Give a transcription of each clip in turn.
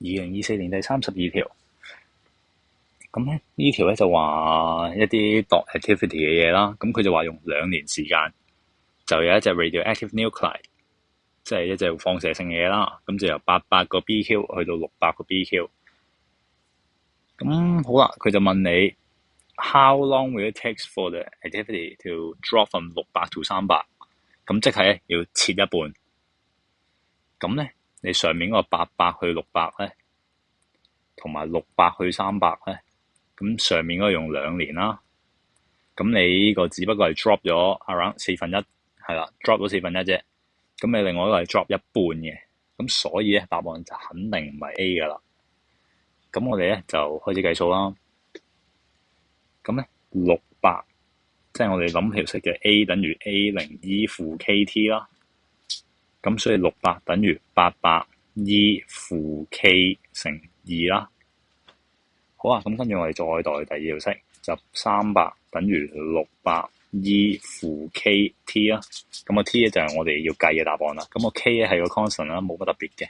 2024年第32條。咁咧呢條咧就話一啲 dot activity 嘅嘢啦。咁佢就話用2年時間就有一隻 radioactive nuclide，即係一隻放射性嘅嘢啦。咁就由800個 BQ 去到600個 BQ。咁好啦，佢就問你 How long will it take for the activity to drop from 600 to 300？咁即係咧要切一半。咁咧你上面嗰個800去600咧，同埋600去300咧，咁上面嗰個用2年啦。咁你呢個只不過係 drop 咗 around 1/4，係啦 ，drop 咗1/4啫。咁你另外一個係 drop 一半嘅。咁所以咧答案就肯定唔係 A 噶啦。咁我哋咧就開始計數啦。咁咧600，即係我哋諗條式嘅 A 等於 A0 負 KT 啦。咁所以600等於800 負 K 乘2啦。好啊，咁跟住我哋再代第二條式，就300等於600負 KT 啦。咁個 T 咧就係我哋要計嘅答案啦。咁個 K 咧係個 constant 啦，冇乜特別嘅。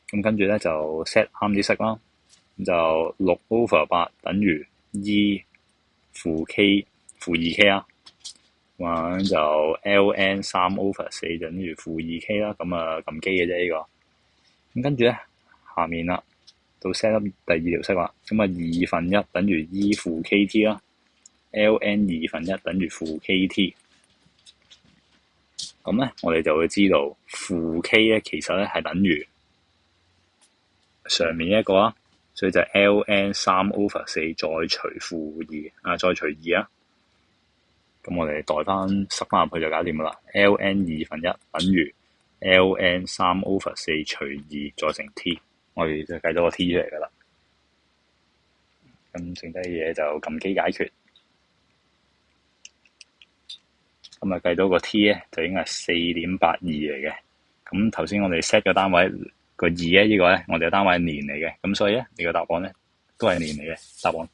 咁跟住咧就 set 啱啲式啦。咁就6/8等於負 K 負 2K 啦。咁就 ln 3/4等於負 2K 啦。咁撳機嘅啫呢個。咁跟住咧下面啦，到 set up 第二條式啦。咁2/1等於負 KT 啦。ln 2/1等於負 KT。咁咧我哋就會知道負 K 咧其實咧係等於上面一個啦，所以就 ln 3/4再除負2再除2啊。咁我哋代塞翻入去就搞掂噶啦。ln 2/1等於 ln 3/4除2再乘 t， 我哋就計到個 t 出嚟噶啦。咁剩低嘅嘢就撳機解決。咁計到個 t 咧就應該係4.82嚟嘅。咁頭先我哋 set 咗單位個2咧，呢個咧我哋嘅單位係年嚟嘅。咁所以咧你個答案咧都係年嚟嘅。答案